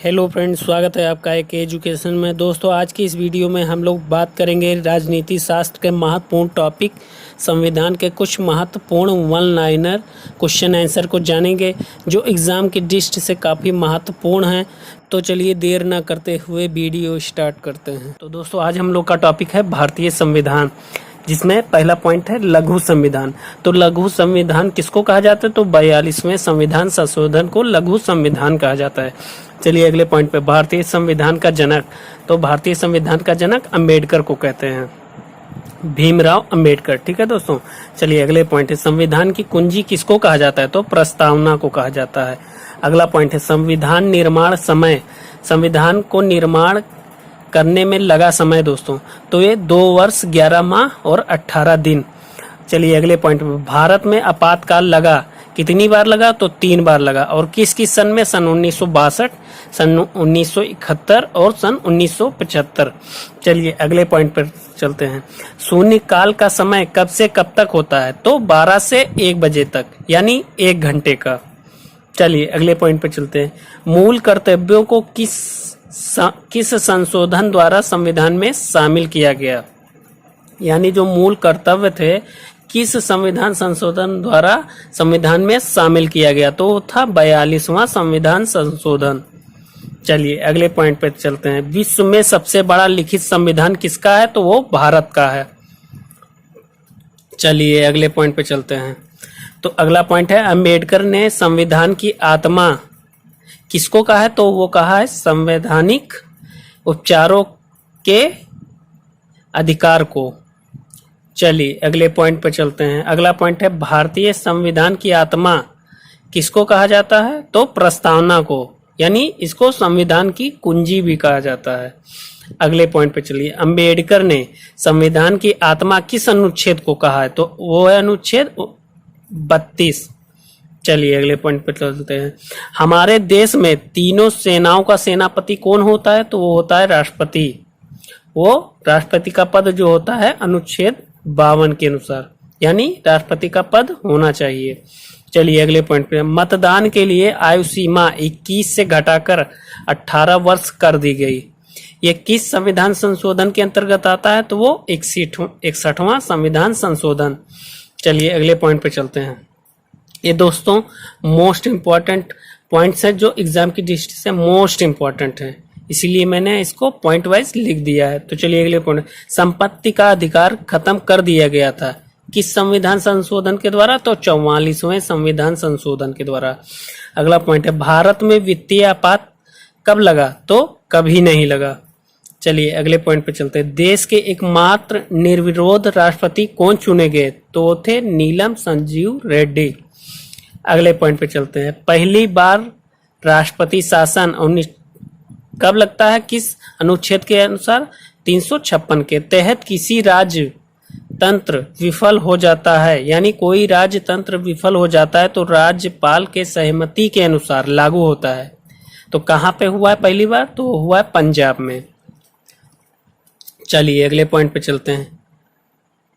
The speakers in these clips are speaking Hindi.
हेलो फ्रेंड्स, स्वागत है आपका एक एजुकेशन में। दोस्तों, आज की इस वीडियो में हम लोग बात करेंगे राजनीति शास्त्र के महत्वपूर्ण टॉपिक संविधान के कुछ महत्वपूर्ण वन लाइनर क्वेश्चन आंसर को जानेंगे जो एग्ज़ाम की दृष्टि से काफ़ी महत्वपूर्ण हैं। तो चलिए देर ना करते हुए वीडियो स्टार्ट करते हैं। तो दोस्तों, आज हम लोग का टॉपिक है भारतीय संविधान, जिसमें पहला पॉइंट है लघु संविधान। तो लघु संविधान किसको कहा जाता है? तो 42वें संविधान संशोधन को लघु संविधान कहा जाता है। चलिए अगले पॉइंट पे, भारतीय संविधान का जनक। तो भारतीय संविधान का जनक अंबेडकर को कहते हैं, भीमराव अंबेडकर। ठीक है दोस्तों। चलिए अगले पॉइंट है, संविधान की कुंजी किसको कहा जाता है? तो प्रस्तावना को कहा जाता है। अगला पॉइंट है, संविधान निर्माण समय। संविधान को निर्माण करने में लगा समय दोस्तों, तो ये 2 वर्ष 11 माह और 18 दिन। चलिए अगले पॉइंट में, भारत में आपातकाल लगा, कितनी बार लगा? तो 3 बार लगा। और किस किस सन में? सन 1962, सन 1971 और सन 1975। चलिए अगले पॉइंट पर चलते हैं, शून्य काल का समय कब से कब तक होता है? तो 12 से 1 बजे तक, यानी 1 घंटे का। चलिए अगले पॉइंट पर चलते हैं, मूल कर्तव्यों को किस संशोधन द्वारा संविधान में शामिल किया गया? यानी जो मूल कर्तव्य थे किस संविधान संशोधन द्वारा संविधान में शामिल किया गया? तो वो था 42वां संविधान संशोधन। चलिए अगले पॉइंट पर चलते हैं, विश्व में सबसे बड़ा लिखित संविधान किसका है? तो वो भारत का है। चलिए अगले पॉइंट पे चलते हैं, तो अगला पॉइंट है, अंबेडकर ने संविधान की आत्मा किसको कहा है? तो वो कहा है संवैधानिक उपचारों के अधिकार को। चलिए अगले पॉइंट पर चलते हैं, अगला पॉइंट है, भारतीय संविधान की आत्मा किसको कहा जाता है? तो प्रस्तावना को, यानी इसको संविधान की कुंजी भी कहा जाता है। अगले पॉइंट पे चलिए, अंबेडकर ने संविधान की आत्मा किस अनुच्छेद को कहा है? तो वो है अनुच्छेद 32। चलिए अगले पॉइंट पे चलते हैं, हमारे देश में तीनों सेनाओं का सेनापति कौन होता है? तो वो होता है राष्ट्रपति। वो राष्ट्रपति का पद जो होता है अनुच्छेद 52 के अनुसार, यानी राष्ट्रपति का पद होना चाहिए। चलिए अगले पॉइंट पे, मतदान के लिए आयु सीमा 21 से घटाकर 18 वर्ष कर दी गई। ये किस संविधान संशोधन के अंतर्गत आता है? तो वो 61वां संविधान संशोधन। चलिए अगले पॉइंट पे चलते हैं, ये दोस्तों मोस्ट इम्पॉर्टेंट पॉइंट्स है जो एग्जाम की दृष्टि से मोस्ट इम्पॉर्टेंट है, इसीलिए मैंने इसको पॉइंट वाइज लिख दिया है। तो चलिए अगले पॉइंट, संपत्ति का अधिकार खत्म कर दिया गया था किस संविधान संशोधन के द्वारा? तो 44वें संविधान संशोधन के द्वारा। अगला पॉइंट है, भारत में वित्तीय आपात कब लगा? तो कभी नहीं लगा। चलिए अगले पॉइंट पे चलते हैं, देश के एकमात्र निर्विरोध राष्ट्रपति कौन चुने गए? तो वो थे नीलम संजीव रेड्डी। अगले पॉइंट पे चलते हैं, पहली बार राष्ट्रपति शासन कब लगता है? किस अनुच्छेद के अनुसार? 356 के तहत किसी राज्य तंत्र विफल हो जाता है, यानी कोई राज्य तंत्र विफल हो जाता है तो राज्यपाल के सहमति के अनुसार लागू होता है। तो कहाँ पे हुआ है पहली बार? तो हुआ है पंजाब में। चलिए अगले पॉइंट पे चलते हैं,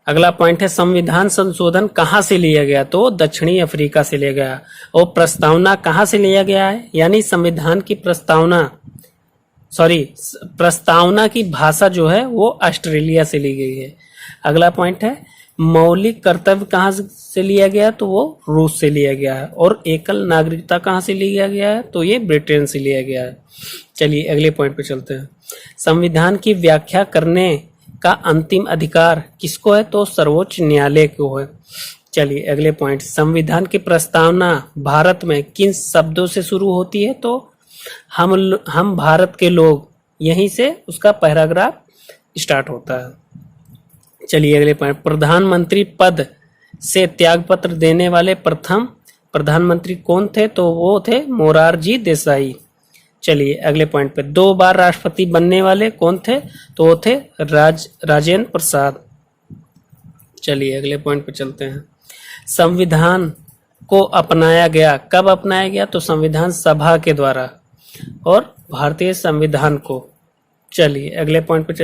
अगला पॉइंट है, संविधान संशोधन कहाँ से लिया गया? तो दक्षिणी अफ्रीका से लिया गया। और प्रस्तावना कहाँ से लिया गया है? यानी संविधान की प्रस्तावना की भाषा जो है वो ऑस्ट्रेलिया से ली गई है। अगला पॉइंट है, मौलिक कर्तव्य कहाँ से लिया गया? तो वो रूस से लिया गया है। और एकल नागरिकता कहाँ से लिया गया है? तो ये ब्रिटेन से लिया गया है। चलिए अगले पॉइंट पे चलते हैं, संविधान की व्याख्या करने का अंतिम अधिकार किसको है? तो सर्वोच्च न्यायालय को है। चलिए अगले पॉइंट, संविधान की प्रस्तावना भारत में किन शब्दों से शुरू होती है? तो हम भारत के लोग, यहीं से उसका पैराग्राफ स्टार्ट होता है। चलिए अगले पॉइंट, प्रधानमंत्री पद से त्यागपत्र देने वाले प्रथम प्रधानमंत्री कौन थे? तो वो थे मोरारजी देसाई। चलिए अगले पॉइंट पे, 2 बार राष्ट्रपति बनने वाले कौन थे? तो वो थे राजेंद्र प्रसाद। चलिए अगले पॉइंट पे चलते हैं, संविधान को अपनाया गया कब अपनाया गया? तो संविधान सभा के द्वारा और भारतीय संविधान को। चलिए अगले पॉइंट पे,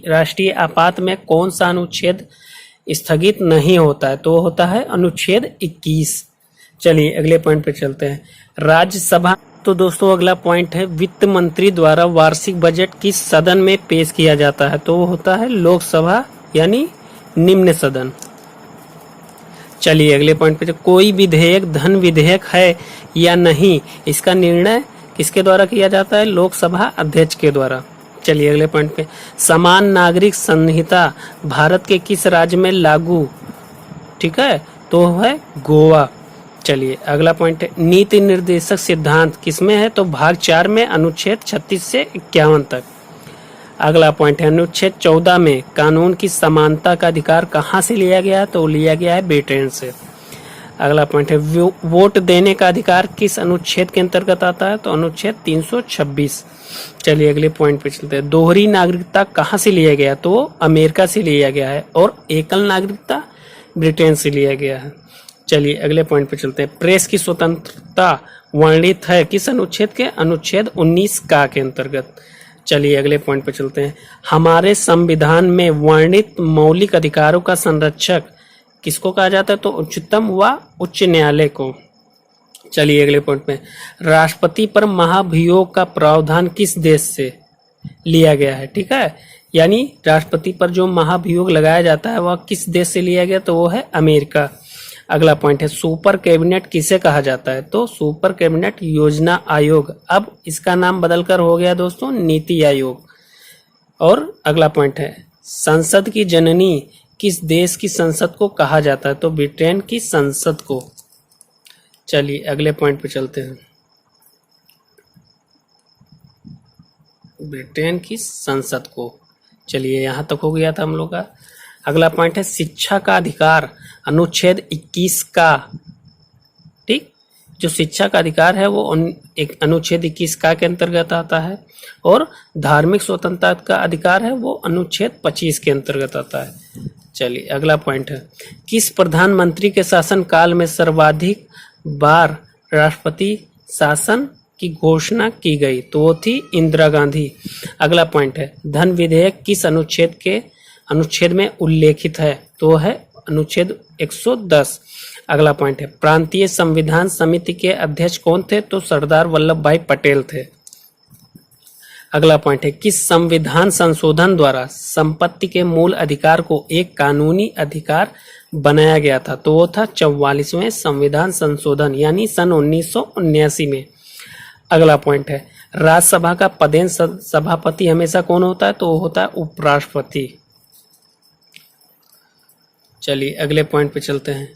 राष्ट्रीय आपात में कौन सा अनुच्छेद स्थगित नहीं होता है? तो होता है अनुच्छेद 21। चलिए अगले पॉइंट पे चलते हैं, राज्यसभा तो दोस्तों अगला पॉइंट है वित्त मंत्री द्वारा वार्षिक बजट किस सदन में पेश किया जाता है, तो वो होता है लोकसभा यानी निम्न सदन। चलिए अगले पॉइंट पे, कोई विधेयक धन विधेयक है या नहीं, इसका निर्णय किसके द्वारा किया जाता है, लोकसभा अध्यक्ष के द्वारा। चलिए अगले पॉइंट पे, समान नागरिक संहिता भारत के किस राज्य में लागू, ठीक है, तो है गोवा। चलिए अगला पॉइंट है नीति निर्देशक सिद्धांत किसमें है, तो भाग 4 में अनुच्छेद 36 से 51 तक। अगला पॉइंट है अनुच्छेद 14 में कानून की समानता का अधिकार कहाँ से लिया गया है, तो लिया गया है ब्रिटेन से। अगला पॉइंट है वोट देने का अधिकार किस अनुच्छेद के अंतर्गत आता है, तो अनुच्छेद 326। चलिए अगले पॉइंट पे चलते हैं, दोहरी नागरिकता कहाँ से लिया गया, तो अमेरिका से लिया गया है, और एकल नागरिकता ब्रिटेन से लिया गया है। चलिए अगले पॉइंट पे चलते हैं, प्रेस की स्वतंत्रता वर्णित है किस अनुच्छेद के, अनुच्छेद 19 का के अंतर्गत। चलिए अगले पॉइंट पे चलते हैं, हमारे संविधान में वर्णित मौलिक अधिकारों का संरक्षक किसको कहा जाता है, तो उच्चतम व उच्च न्यायालय को। चलिए अगले पॉइंट पे, राष्ट्रपति पर महाभियोग का प्रावधान किस देश से लिया गया है, ठीक है, यानी राष्ट्रपति पर जो महाभियोग लगाया जाता है वह किस देश से लिया गया, तो वो है अमेरिका। अगला पॉइंट है सुपर कैबिनेट किसे कहा जाता है, तो सुपर कैबिनेट योजना आयोग, अब इसका नाम बदलकर हो गया दोस्तों नीति आयोग। और अगला पॉइंट है संसद की जननी किस देश की संसद को कहा जाता है, तो ब्रिटेन की संसद को। चलिए अगले पॉइंट पे चलते हैं, ब्रिटेन की संसद को। चलिए यहाँ तक हो गया था हम लोग का। अगला पॉइंट है शिक्षा का अधिकार अनुच्छेद 21 का, ठीक, जो शिक्षा का अधिकार है वो एक अनुच्छेद 21 का के अंतर्गत आता है, और धार्मिक स्वतंत्रता का अधिकार है वो अनुच्छेद 25 के अंतर्गत आता है। चलिए अगला पॉइंट है किस प्रधानमंत्री के शासन काल में सर्वाधिक बार राष्ट्रपति शासन की घोषणा की गई, तो वो थी इंदिरा गांधी। अगला पॉइंट है धन विधेयक किस अनुच्छेद में उल्लेखित है, तो है अनुच्छेद 110। अगला पॉइंट है प्रांतीय संविधान समिति के अध्यक्ष कौन थे, तो सरदार वल्लभ भाई पटेल थे। अगला पॉइंट है किस संविधान संशोधन द्वारा संपत्ति के मूल अधिकार को एक कानूनी अधिकार बनाया गया था, तो वो था 44वें संविधान संशोधन यानी सन 1979 में। अगला पॉइंट है राज्यसभा का पदेन सभापति हमेशा कौन होता है, तो वो होता है उपराष्ट्रपति। चलिए अगले पॉइंट पे चलते हैं।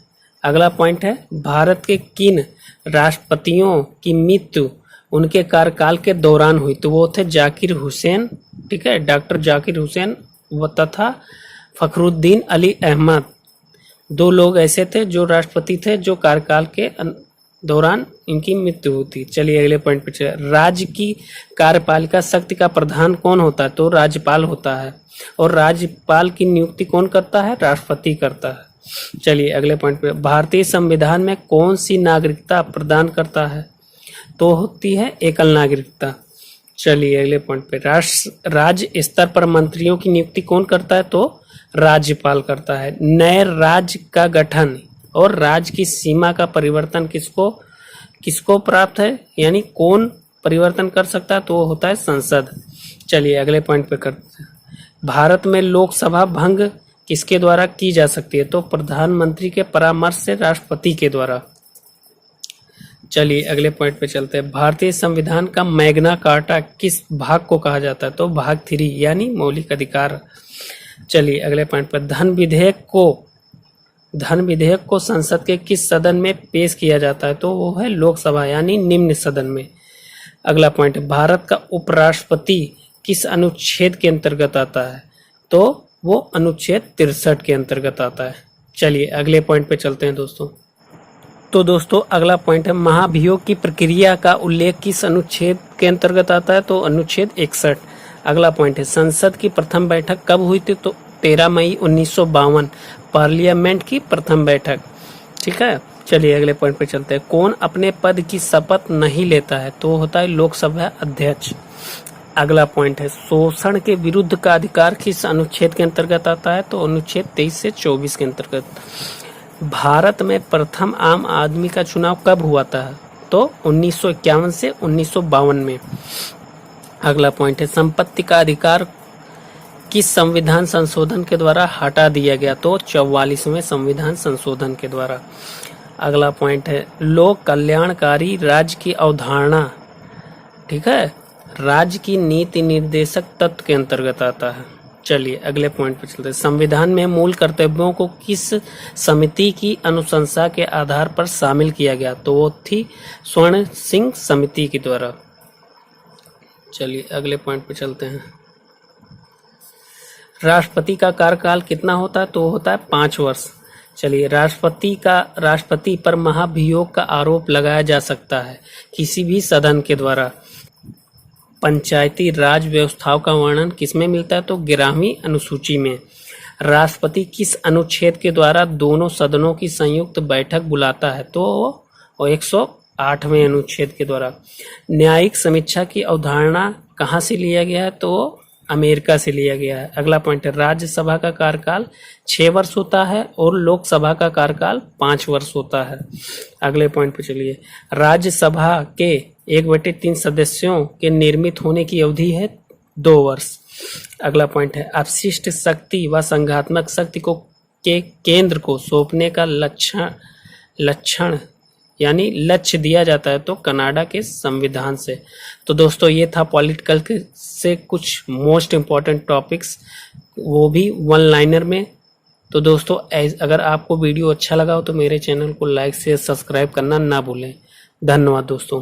अगला पॉइंट है भारत के किन राष्ट्रपतियों की मृत्यु उनके कार्यकाल के दौरान हुई, तो वो थे जाकिर हुसैन, ठीक है, डॉक्टर जाकिर हुसैन व तथा फखरुद्दीन अली अहमद। दो लोग ऐसे थे जो राष्ट्रपति थे जो कार्यकाल के दौरान इनकी मृत्यु होती। चलिए अगले पॉइंट पे चलिए, राज्य की कार्यपालिका शक्ति का प्रधान कौन होता है, तो राज्यपाल होता है, और राज्यपाल की नियुक्ति कौन करता है, राष्ट्रपति करता है। चलिए अगले पॉइंट पे, भारतीय संविधान में कौन सी नागरिकता प्रदान करता है, तो होती है एकल नागरिकता। चलिए अगले पॉइंट पे, राज्य स्तर पर मंत्रियों की नियुक्ति कौन करता है, तो राज्यपाल करता है। नए राज्य का गठन और राज्य की सीमा का परिवर्तन किसको प्राप्त है, यानी कौन परिवर्तन कर सकता है, तो वो होता है संसद। चलिए अगले पॉइंट पे करते हैं, भारत में लोकसभा भंग किसके द्वारा की जा सकती है, तो प्रधानमंत्री के परामर्श से राष्ट्रपति के द्वारा। चलिए अगले पॉइंट पे चलते हैं, भारतीय संविधान का मैग्ना कार्टा किस भाग को कहा जाता है, तो भाग 3 यानी मौलिक अधिकार। चलिए अगले पॉइंट पर, धन विधेयक को संसद के किस सदन में पेश किया जाता है, तो वो है लोकसभा यानी निम्न सदन में। अगला पॉइंट है भारत का उपराष्ट्रपति किस अनुच्छेद के अंतर्गत आता है, तो वो अनुच्छेद 63 के अंतर्गत आता है। चलिए अगले पॉइंट पे चलते हैं दोस्तों। तो दोस्तों अगला पॉइंट है महाभियोग की प्रक्रिया का उल्लेख किस अनुच्छेद के अंतर्गत आता है, तो अनुच्छेद 61। अगला पॉइंट है संसद की प्रथम बैठक कब हुई थी, तो 13 मई 1952 पार्लियामेंट की प्रथम बैठक, ठीक है। चलिए अगले पॉइंट पे चलते हैं, कौन अपने पद की शपथ नहीं लेता है, तो होता है लोकसभा अध्यक्ष। अगला पॉइंट है शोषण के विरुद्ध का अधिकार किस अनुच्छेद के अंतर्गत आता है, तो अनुच्छेद 23 से 24 के अंतर्गत। भारत में प्रथम आम आदमी का चुनाव कब हुआ था, तो 1951 से 1952 में। अगला पॉइंट है संपत्ति का अधिकार किस संविधान संशोधन के द्वारा हटा दिया गया, तो 44वें संविधान संशोधन के द्वारा। अगला पॉइंट है लोक कल्याणकारी राज्य की अवधारणा, ठीक है, राज्य की नीति निर्देशक तत्व के अंतर्गत आता है। चलिए अगले पॉइंट पर चलते हैं। संविधान में मूल कर्तव्यों को किस समिति की अनुशंसा के आधार पर शामिल किया गया, तो वो थी स्वर्ण सिंह समिति के द्वारा। चलिए अगले पॉइंट पर चलते हैं। राष्ट्रपति का कार्यकाल कितना होता है, तो वो होता है 5 वर्ष। चलिए राष्ट्रपति पर महाभियोग का आरोप लगाया जा सकता है किसी भी सदन के द्वारा। पंचायती राज व्यवस्थाओं का वर्णन किसमें मिलता है, तो 11वीं अनुसूची में। राष्ट्रपति किस अनुच्छेद के द्वारा दोनों सदनों की संयुक्त बैठक बुलाता है, तो वो 108वें अनुच्छेद के द्वारा। न्यायिक समीक्षा की अवधारणा कहाँ से लिया गया है, तो अमेरिका से लिया गया है। अगला पॉइंट है राज्यसभा का कार्यकाल 6 वर्ष होता है और लोकसभा का कार्यकाल 5 वर्ष होता है। अगले पॉइंट पे चलिए। राज्यसभा के 1/3 सदस्यों के निर्मित होने की अवधि है 2 वर्ष। अगला पॉइंट है अपशिष्ट शक्ति व संघात्मक शक्ति को के केंद्र को सौंपने का लक्षण यानी लक्ष्य दिया जाता है, तो कनाडा के संविधान से। तो दोस्तों ये था पॉलिटिकल से कुछ मोस्ट इम्पॉर्टेंट टॉपिक्स, वो भी 1 लाइनर में। तो दोस्तों अगर आपको वीडियो अच्छा लगा हो तो मेरे चैनल को लाइक शेयर सब्सक्राइब करना ना भूलें। धन्यवाद दोस्तों।